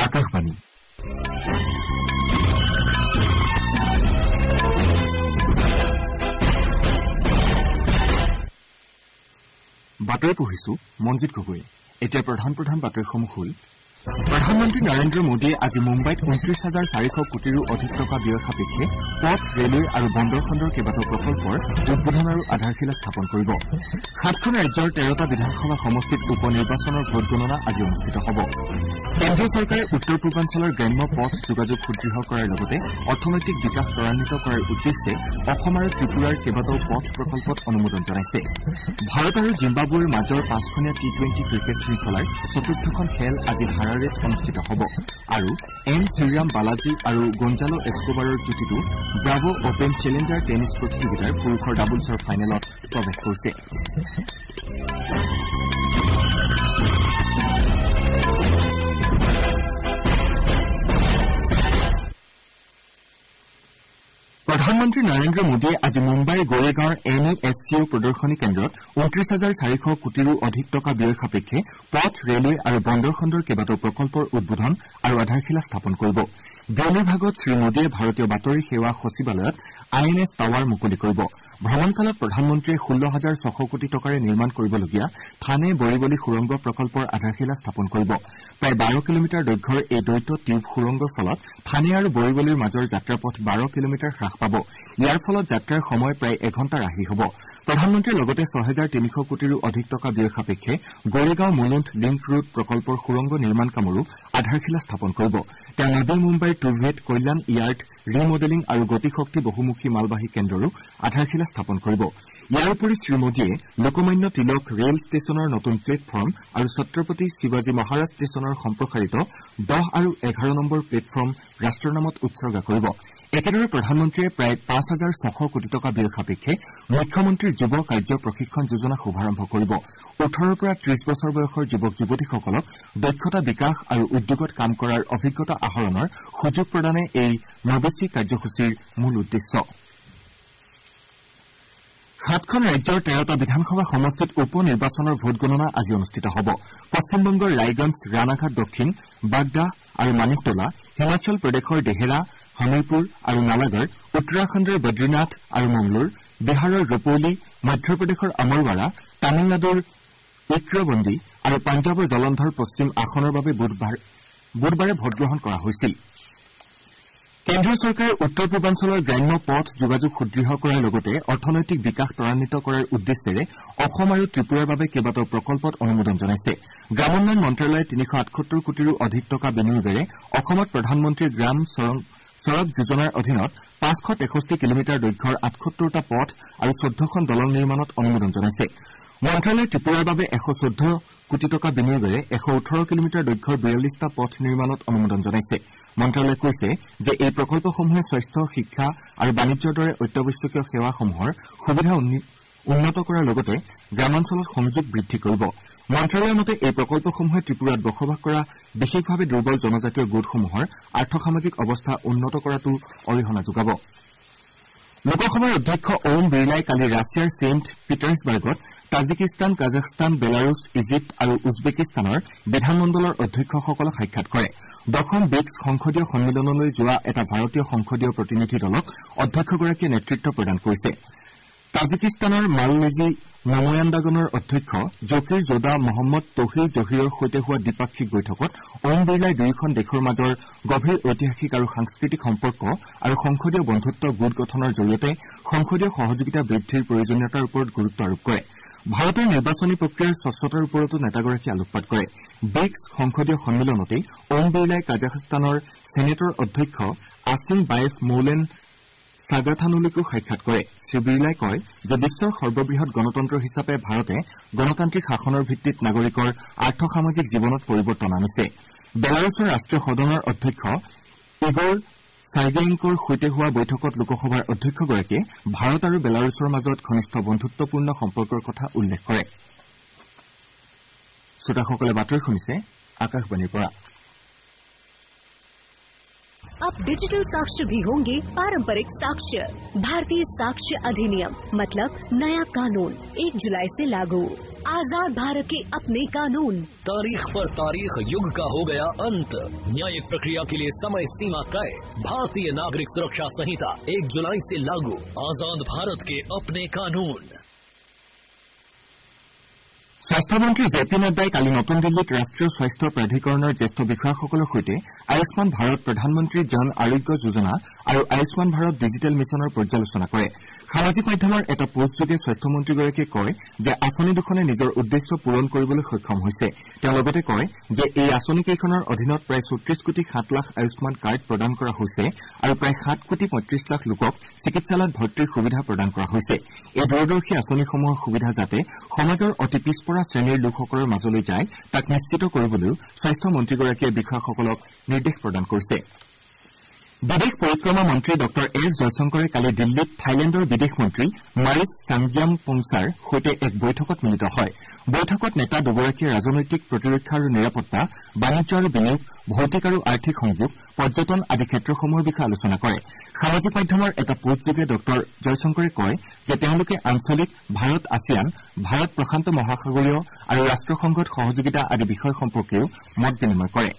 আকাশবাণী বাতৰি পঢ়িছো মনজিত গগৈ। এতিয়া প্ৰধান বাতৰিসমূহ হ'ল প্ৰধানমন্ত্ৰী নৰেন্দ্ৰ মোদীয়ে আজি মুম্বাইত ২৯,৪০০ কোটিৰো অধিক টকা ব্যয় সাপেক্ষে পথ ৰেলৱে আৰু বন্দৰ খণ্ডৰ কেইবাটাও প্ৰকল্পৰ উদ্বোধন আৰু আধাৰশিলা স্থাপন কৰিব। ৭খন ৰাজ্যৰ ১৩টা বিধানসভা সমষ্টিত উপ নিৰ্বাচনৰ ভোট গণনা আজি অনুষ্ঠিত হ'ব। কেন্দ্ৰীয় চৰকাৰে উত্তৰ পূৰ্বাঞ্চলৰ গ্ৰাম্য পথ যোগাযোগ সুদৃঢ় কৰাৰ লগতে অৰ্থনৈতিক বিকাশ ত্বৰান্বিত কৰাৰ উদ্দেশ্যে অসম আৰু ত্ৰিপুৰাৰ কেইবাটাও পথ প্ৰকল্পত অনুমোদন জনাইছে। ভাৰত আৰু জিম্বাবৱেৰ মাজৰ ৫খনীয়া টি-২০ ক্ৰিকেট শৃংখলাৰ চতুৰ্থখন খেল আজি হাৰাৰেত অনুষ্ঠিত হ'ব আৰু এম শ্ৰীৰাম বালাজী আৰু গঞ্জালো এস্কোবাৰৰ যুটিটো ব্ৰাভো অপেন চেলেঞ্জাৰ টেনিছ প্ৰতিযোগিতাৰ পুৰুষৰ ডাবলছৰ ফাইনেলত প্ৰৱেশ কৰিছে। প্ৰধানমন্ত্ৰী নৰেন্দ্ৰ মোদীয়ে আজি মুম্বাইৰ গোৰেগাঁৱৰ NESCO প্ৰদৰ্শনী কেন্দ্ৰত ২৯,৪০০ কোটিৰো অধিক টকা ব্যয় সাপেক্ষে পথ ৰেলৱে আৰু বন্দৰ খণ্ডৰ কেইবাটাও প্ৰকল্পৰ উদ্বোধন আৰু আধাৰশিলা স্থাপন কৰিব। বিয়লিৰ ভাগত শ্ৰীমোদীয়ে ভাৰতীয় বাতৰি সেৱা সচিবালয়ত INS টাৱাৰ মুকলি কৰিব। ভ্ৰমণকালত প্ৰধানমন্ত্ৰীয়ে ১৬,৬০০ কোটি টকাৰে নিৰ্মাণ কৰিবলগীয়া থানে বৰিবলী সুৰংগ প্ৰকল্পৰ আধাৰশিলা স্থাপন কৰিব। প্ৰায় ১২ কিলোমিটাৰ দৈৰ্ঘ্যৰ এই দ্বৈত টিউব সুৰংগৰ ফলত থানে আৰু বৰিবলীৰ মাজৰ যাত্ৰাপথ ১২ কিলোমিটাৰ হ্ৰাস পাব। ইয়াৰ ফলত যাত্ৰাৰ সময় প্ৰায় এঘণ্টা ৰাহি হ'ব। প্ৰধানমন্ত্ৰীয়ে লগতে ৬,৩০০ কোটিৰো অধিক টকা ব্যয় সাপেক্ষে গোৰেগাঁও মুলুণ্ড লিংক ৰোড প্ৰকল্পৰ সুৰংগ নিৰ্মাণ কামৰো আধাৰশিলা স্থাপন কৰিব। তেওঁ নবী মুম্বাইৰ টুভেট কল্যাণ য়াৰ্ড ৰিমডেলিং আৰু গতিশক্তি বহুমুখী মালবাহী কেন্দ্ৰৰো আধাৰশিলা স্থাপন কৰিব। ইয়াৰ উপৰি শ্ৰীমোদীয়ে লোকমান্য তিলক ৰেল ষ্টেচনৰ নতুন প্লেটফৰ্ম আৰু ছত্ৰপতি শিৱাজী মহাৰাজ ষ্টেচনৰ সম্প্ৰসাৰিত ১০ আৰু ১১ নম্বৰ প্লেটফৰ্ম ৰাষ্ট্ৰৰ নামত উৎসৰ্গা কৰিব। একেদৰে প্ৰধানমন্ত্ৰীয়ে প্ৰায় ৫,৬০০ কোটি টকা ব্যয় সাপেক্ষে মুখ্যমন্ত্ৰীৰ যুৱ কাৰ্য প্ৰশিক্ষণ যোজনা শুভাৰম্ভ কৰিব। ১৮ৰ পৰা ৩০ বছৰ বয়সৰ যুৱক যুৱতীসকলক দক্ষতা বিকাশ আৰু উদ্যোগত কাম কৰাৰ অভিজ্ঞতা আহৰণৰ সুযোগ প্ৰদানে এই নবেচি কাৰ্যসূচীৰ মূল উদ্দেশ্য। ৭খন ৰাজ্যৰ ১৩টা বিধানসভা সমষ্টিত উপ নিৰ্বাচনৰ ভোট গণনা আজি অনুষ্ঠিত হ'ব। পশ্চিমবংগৰ ৰায়গঞ্জ, ৰাণাঘাট দক্ষিণ, বাগদা আৰু মানিকতলা, হিমাচল প্ৰদেশৰ দেহেৰা, হমিৰপুৰ আৰু নালাগড়, উত্তৰাখণ্ডৰ বদ্ৰীনাথ আৰু মংগলোৰ, বিহাৰৰ ৰূপৌলী, মধ্যপ্ৰদেশৰ আমৰৱাড়া, তামিলনাডুৰ উইক্ৰবন্দী আৰু পাঞ্জাৱৰ জলন্ধৰ পশ্চিম আসনৰ বাবে বুধবাৰে ভোটগ্ৰহণ কৰা হৈছিল। কেন্দ্ৰীয় চৰকাৰে উত্তৰ পূৰ্বাঞ্চলৰ গ্ৰাম্য পথ যোগাযোগ সুদৃঢ় কৰাৰ লগতে অৰ্থনৈতিক বিকাশ ত্বৰান্বিত কৰাৰ উদ্দেশ্যেৰে অসম আৰু ত্ৰিপুৰাৰ বাবে কেইবাটাও প্ৰকল্পত অনুমোদন জনাইছে। গ্ৰামোন্নয়ন মন্ত্ৰালয়ে ৩৭৮ কোটিৰো অধিক টকা বিনিয়োগেৰে অসমত প্ৰধানমন্ত্ৰী গ্ৰাম চড়ক যোজনাৰ অধীনত ৫৬৩ কিলোমিটাৰ দৈৰ্ঘ্যৰ ৭৮টা পথ আৰু ১৪খন দলং নিৰ্মাণত অনুমোদন জনাইছে। মন্ত্ৰালয়ে ত্ৰিপুৰাৰ বাবে ১১৪ কোটি টকা বিনিয়োগেৰে ১১৮ কিলোমিটাৰ দৈৰ্ঘ্যৰ ৪২টা পথ নিৰ্মাণত অনুমোদন জনাইছে। মন্ত্ৰালয়ে কৈছে যে এই প্ৰকল্পসমূহে স্বাস্থ্য, শিক্ষা আৰু বাণিজ্যৰ দৰে অত্যাৱশ্যকীয় সেৱাসমূহৰ সুবিধা উন্নত কৰাৰ লগতে গ্ৰামাঞ্চলত সংযোগ বৃদ্ধি কৰিব। মন্ত্ৰালয়ৰ মতে এই প্ৰকল্পসমূহে ত্ৰিপুৰাত বসবাস কৰা বিশেষভাৱে দুৰ্বল জনজাতীয় গোটসমূহৰ আৰ্থ-সামাজিক অৱস্থা উন্নত কৰাতো অৰিহণা যোগাব। লোকসভাৰ অধ্যক্ষ ওম বিৰলাই কালি ৰাছিয়াৰ ছেইণ্ট পিটাৰ্ছবাৰ্গত তাজিকিস্তান, কাজাখস্তান, বেলাৰুছ, ইজিপ্ত আৰু উজবেকিস্তানৰ বিধানমণ্ডলৰ অধ্যক্ষসকলক সাক্ষাৎ কৰে। ১০ম ব্ৰিক্ছ সংসদীয় সন্মিলনলৈ যোৱা এটা ভাৰতীয় সংসদীয় প্ৰতিনিধি দলক অধ্যক্ষগৰাকীয়ে নেতৃত্ব প্ৰদান কৰিছে। তাজিকিস্তানৰ মাললেজি নাময়ান্দাগনৰ অধ্যক্ষ জকিৰ জোদা মহম্মদ তহিৰ জহিৰৰ সৈতে হোৱা দ্বিপাক্ষিক বৈঠকত ওম বিৰলাই দুয়োখন দেশৰ মাজৰ গভীৰ ঐতিহাসিক আৰু সাংস্কৃতিক সম্পৰ্ক আৰু সংসদীয় বন্ধুত্ব গোট গঠনৰ জৰিয়তে সংসদীয় সহযোগিতা বৃদ্ধিৰ প্ৰয়োজনীয়তাৰ ওপৰত গুৰুত্ব আৰোপ কৰে। ভাৰতৰ নিৰ্বাচনী প্ৰক্ৰিয়াৰ স্বচ্ছতাৰ ওপৰতো নেতাগৰাকীয়ে আলোকপাত কৰে। ব্ৰিক্ছ সংসদীয় সন্মিলনতেই ওম বিৰলাই কাজাখস্তানৰ ছেনেটৰ অধ্যক্ষ আসিম বায়েভ মৌলেন সাগাথানুলৈকো সাক্ষাৎ কৰে। শ্ৰীবিৰলাই কয় যে বিশ্বৰ সৰ্ববৃহৎ গণতন্ত্ৰ হিচাপে ভাৰতে গণতান্ত্ৰিক শাসনৰ ভিত্তিত নাগৰিকৰ আৰ্থ-সামাজিক জীৱনত পৰিৱৰ্তন আনিছে। বেলাৰুছৰ ৰাষ্ট্ৰীয় সদনৰ অধ্যক্ষ ইগৰ চাইগেইংকৰ সৈতে হোৱা বৈঠকত লোকসভাৰ অধ্যক্ষগৰাকীয়ে ভাৰত আৰু বেলাৰুছৰ মাজত ঘনিষ্ঠ বন্ধুত্বপূৰ্ণ সম্পৰ্কৰ কথা উল্লেখ কৰে। শ্ৰোতাসকলে বাতৰি শুনিছে आकाशवाणी पर। अब डिजिटल साक्ष्य भी होंगे पारंपरिक साक्ष्य। भारतीय साक्ष्य अधिनियम मतलब नया कानून 1 जुलाई से लागू। आजाद भारत के अपने कानून। तारीख पर तारीख, युग का हो गया अंत। न्यायिक प्रक्रिया के लिए समय सीमा तय। भारतीय नागरिक सुरक्षा संहिता 1 जुलाई से लागू। आजाद भारत के अपने कानून। স্বাস্থ্যমন্ত্ৰী জে পি নাড্ডাই কালি নতুন দিল্লীত ৰাষ্ট্ৰীয় স্বাস্থ্য প্ৰাধিকৰণৰ জ্যেষ্ঠ বিষয়াসকলৰ সৈতে আয়ুষ্মান ভাৰত প্ৰধানমন্ত্ৰী জন আৰোগ্য যোজনা আৰু আয়ুষ্মান ভাৰত ডিজিটেল মিছনৰ পৰ্যালোচনা কৰে। সামাজিক মাধ্যমৰ এটা পোষ্টযোগে স্বাস্থ্যমন্ত্ৰীগৰাকীয়ে কয় যে আঁচনি দুখনে নিজৰ উদ্দেশ্য পূৰণ কৰিবলৈ সক্ষম হৈছে। তেওঁ লগতে কয় যে এই আঁচনিকেইখনৰ অধীনত প্ৰায় ৩৪ কোটি ৭ লাখ আয়ুষ্মান কাৰ্ড প্ৰদান কৰা হৈছে আৰু প্ৰায় ৭ কোটি ৩৫ লাখ লোকক চিকিৎসালয়ত ভৰ্তিৰ সুবিধা প্ৰদান কৰা হৈছে। এই দূৰদৰ্শী আঁচনিসমূহৰ সুবিধা যাতে সমাজৰ অতি পিছপৰা শ্ৰেণীৰ লোকসকলৰ মাজলৈ যায় তাক নিশ্চিত কৰিবলৈও স্বাস্থ্যমন্ত্ৰীগৰাকীয়ে বিষয়াসকলক নিৰ্দেশ প্ৰদান কৰিছে। বিদেশ পৰিক্ৰমা মন্ত্ৰী ড এছ জয়শংকৰে কালি দিল্লীত থাইলেণ্ডৰ বিদেশ মন্ত্ৰী মাৰিছ চাংগ্যামপংছাৰ সৈতে এক বৈঠকত মিলিত হয়। বৈঠকত নেতা দুগৰাকীয়ে ৰাজনৈতিক, প্ৰতিৰক্ষা আৰু নিৰাপত্তা, বাণিজ্য আৰু বিনিয়োগ, ভৌতিক আৰু আৰ্থিক সংযোগ, পৰ্যটন আদি ক্ষেত্ৰসমূহৰ বিষয়ে আলোচনা কৰে। সামাজিক মাধ্যমৰ এটা পোষ্টযোগে ড জয়শংকৰে কয় যে তেওঁলোকে আঞ্চলিক, ভাৰত আছিয়ান, ভাৰত প্ৰশান্ত মহাসাগৰীয় আৰু ৰাষ্ট্ৰসংঘত সহযোগিতা আদি বিষয় সম্পৰ্কেও মত বিনিময় কৰে।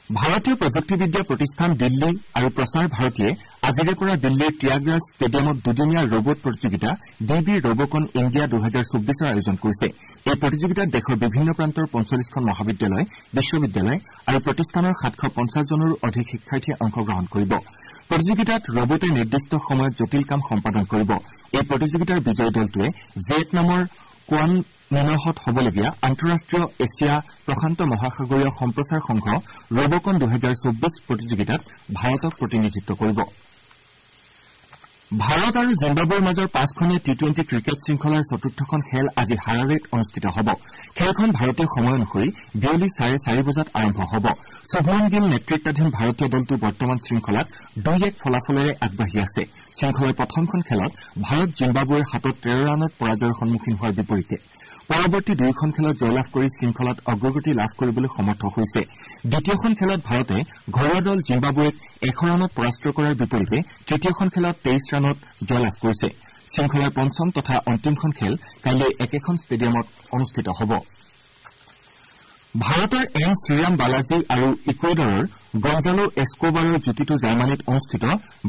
ভাৰতীয় প্ৰযুক্তিবিদ্যা প্ৰতিষ্ঠান দিল্লী আৰু প্ৰচাৰ ভাৰতীয়ে আজিৰে পৰা দিল্লীৰ ত্যাগৰাজ ষ্টেডিয়ামত দুদিনীয়া ৰবট প্ৰতিযোগিতা DB ৰবকন ইণ্ডিয়া 2024ৰ আয়োজন কৰিছে। এই প্ৰতিযোগিতাত দেশৰ বিভিন্ন প্ৰান্তৰ 45খন মহাবিদ্যালয়, বিশ্ববিদ্যালয় আৰু প্ৰতিষ্ঠানৰ 750 জনৰো অধিক শিক্ষাৰ্থীয়ে অংশগ্ৰহণ কৰিব। প্ৰতিযোগিতাত ৰবটে নিৰ্দিষ্ট সময়ত জটিল কাম সম্পাদন কৰিব। এই প্ৰতিযোগিতাৰ বিজয়ী দলটোৱে ভিয়েটনামৰ কোৱান নিনহত হ'বলগীয়া আন্তঃৰাষ্ট্ৰীয় এছিয়া প্ৰশান্ত মহাসাগৰীয় সম্প্ৰচাৰ সংঘ ৰবকন 2024 প্ৰতিযোগিতাত ভাৰতক প্ৰতিনিধিত্ব কৰিব। ভাৰত আৰু জিম্বাবৱেৰ মাজৰ 5খনীয়া টি-20 ক্ৰিকেট শৃংখলাৰ চতুৰ্থখন খেল আজি হাৰাৰেত অনুষ্ঠিত হ'ব। খেলখন ভাৰতীয় সময় অনুসৰি বিয়লি 4:30 বজাত আৰম্ভ হ'ব। শুভমন গিল নেতৃত্বাধীন ভাৰতীয় দলটো বৰ্তমান শৃংখলাত 2-1 ফলাফলেৰে আগবাঢ়ি আছে। শৃংখলাৰ প্ৰথমখন খেলত ভাৰত জিম্বাবৱেৰ হাতত 13 ৰানত পৰাজয়ৰ সন্মুখীন হোৱাৰ বিপৰীতে পৰৱৰ্তী দুয়োখন খেলত জয়লাভ কৰি শৃংখলাত অগ্ৰগতি লাভ কৰিবলৈ সমৰ্থ হৈছে। দ্বিতীয়খন খেলত ভাৰতে ঘৰুৱা দল জিম্বাবৱেক 100 ৰানত পৰাস্ত কৰাৰ বিপৰীতে তৃতীয়খন খেলত 23 ৰানত জয়লাভ কৰিছে। শৃংখলাৰ পঞ্চম তথা অন্তিমখন খেল কাইলৈ একেখন ষ্টেডিয়ামত অনুষ্ঠিত হ'ব। ভাৰতৰ এম শ্ৰীৰাম বালাজী আৰু ইকুৱেডৰৰ গঞ্জালো এস্কোবাৰৰ যুটিটো জাৰ্মানীত অনুষ্ঠিত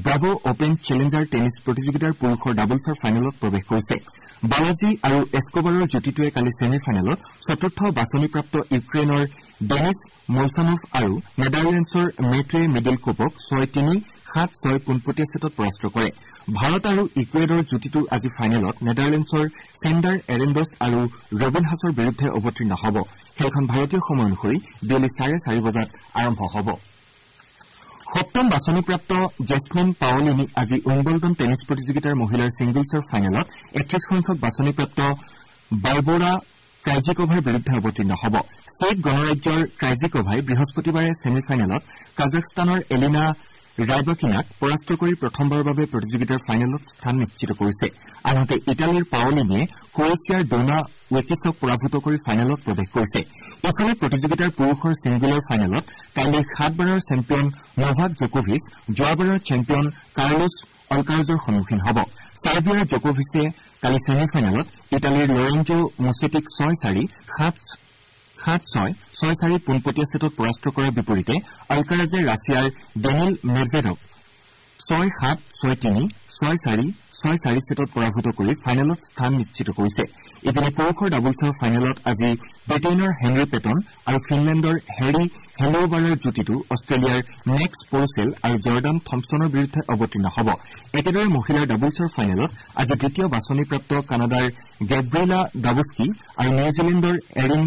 ব্ৰাভো অপেন চেলেঞ্জাৰ টেনিছ প্ৰতিযোগিতাৰ পুৰুষৰ ডাবলছৰ ফাইনেলত প্ৰৱেশ কৰিছে। বালাজী আৰু এস্কোবাৰৰ যুটিটোৱে কালি ছেমি ফাইনেলত চতুৰ্থ বাছনিপ্ৰাপ্ত ইউক্ৰেইনৰ ডেনিছ মলচানোভ আৰু নেডাৰলেণ্ডছৰ মেট্ৰে মিডেলকোপক 6-3, 7-6 পোনপটীয়া ছেটত পৰাস্ত কৰে। ভাৰত আৰু ইকুৱেডৰ যুটিটো আজি ফাইনেলত নেডাৰলেণ্ডছৰ চেণ্ডাৰ এৰেণ্ডছ আৰু ৰবিন হাছৰ বিৰুদ্ধে অৱতীৰ্ণ হ'ব। খেলখন ভাৰতীয় সময় অনুসৰি বিয়লি 4:30 বজাত আৰম্ভ হ'ব। সপ্তম বাছনিপ্ৰাপ্ত জেছমিন পাৱলিনি আজি উইম্বলডন টেনিছ প্ৰতিযোগিতাৰ মহিলাৰ ছিংগলছৰ ফাইনেলত 31 সংখ্যক বাছনিপ্ৰাপ্ত বাৰ্বৰা ক্ৰাইজিকোভাৰ বিৰুদ্ধে অৱতীৰ্ণ হ'ব। চেক গণৰাজ্যৰ ক্ৰাইজিকোভাই বৃহস্পতিবাৰে ছেমি ফাইনেলত কাজাখস্তানৰ এলিনা ৰাইবাকিনাক পৰাস্ত কৰি প্ৰথমবাৰৰ বাবে প্ৰতিযোগিতাৰ ফাইনেলত স্থান নিশ্চিত কৰিছে। আনহাতে ইটালীৰ পাৱলিনিয়ে ক্ৰৱেছিয়াৰ ডোনা ৱেকিছক পৰাভূত কৰি ফাইনেলত প্ৰৱেশ কৰিছে। ইফালে প্ৰতিযোগিতাৰ পুৰুষৰ ছিংগলৰ ফাইনেলত কাইলৈ 7 বাৰৰ চেম্পিয়ন নভাক জকোভিচ যোৱাবাৰৰ চেম্পিয়ন কাৰ্লোছ অলকাৰাজৰ সন্মুখীন হ'ব। ছাৰ্বিয়াৰ জকোভিছে কালি ছেমি ফাইনেলত ইটালীৰ লৰেঞ্জো মুছেটিক 6-4, 7-6, 6-4 পোনপটীয়া ছেটত পৰাস্ত কৰাৰ বিপৰীতে অলকাৰাজে ৰাছিয়াৰ ডেনিল মেডভেডক 6-7, 6-3, 6-4, 6-4 ছেটত পৰাভূত কৰি ফাইনেলত স্থান নিশ্চিত কৰিছে। ইপিনে পুৰুষৰ ডাবলছৰ ফাইনেলত আজি ব্ৰিটেইনৰ হেনৰী পেটন আৰু ফিনলেণ্ডৰ হেৰী হেলোবাৰৰ যুটিটো অষ্ট্ৰেলিয়াৰ মেক্স পৰুছেল আৰু জৰ্ডান থম্পছনৰ বিৰুদ্ধে অৱতীৰ্ণ হ'ব। একেদৰে মহিলাৰ ডাবলছৰ ফাইনেলত আজি দ্বিতীয় বাছনিপ্ৰাপ্ত কানাডাৰ গেব্ৰিয়েলা ডাবস্কি আৰু নিউজিলেণ্ডৰ এৰিন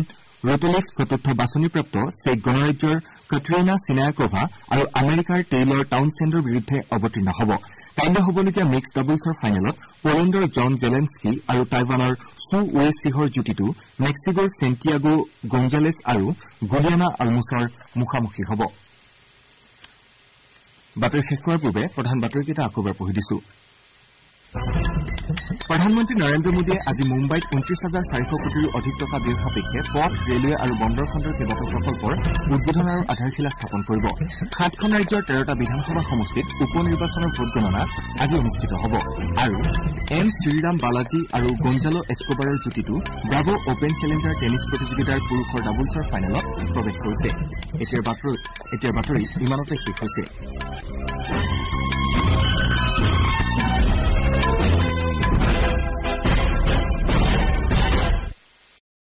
ৰোটলিফ চতুৰ্থ বাছনিপ্ৰাপ্ত চেক গণৰাজ্যৰ কাটৰিনা চিনায়াকোভা আৰু আমেৰিকাৰ টেইলৰ টাউনছেণ্ডৰ বিৰুদ্ধে অৱতীৰ্ণ হ'ব। কাইলৈ হ'বলগীয়া মিক্সড ডাবলছৰ ফাইনেলত পোলেণ্ডৰ জন জেলেন্সকি আৰু টাইৱানৰ চু ৱে চিহৰ যুটিটো মেক্সিকোৰ চেণ্টিয়াগো গঞ্জালেছ আৰু গুলিয়ানা আলমুছৰ মুখামুখি হ'ব। বাতৰি শেষ হোৱাৰ পূৰ্বে প্ৰধান বাতৰিকেইটা আকৌ এবাৰ পঢ়ি দিছো। প্ৰধানমন্ত্ৰী নৰেন্দ্ৰ মোদীয়ে আজি মুম্বাইত ২৯,৪০০ কোটিৰো অধিক টকা ব্যয় সাপেক্ষে পথ ৰেলৱে আৰু বন্দৰ খণ্ডৰ কেইবাটাও প্ৰকল্পৰ উদ্বোধন আৰু আধাৰশিলা স্থাপন কৰিব ৭খন ৰাজ্যৰ ১৩টা বিধানসভা সমষ্টিত উপ নিৰ্বাচনৰ ভোট গণনা আজি অনুষ্ঠিত হ'ব আৰু এম শ্ৰীৰাম বালাজী আৰু গঞ্জালো এস্কোবাৰৰ যুটিটো ব্ৰাভো অপেন চেলেঞ্জাৰ টেনিছ প্ৰতিযোগিতাৰ পুৰুষৰ ডাবলছৰ ফাইনেলত প্ৰৱেশ কৰিছে এতিয়া বাতৰি ইমানতে শেষ হৈছে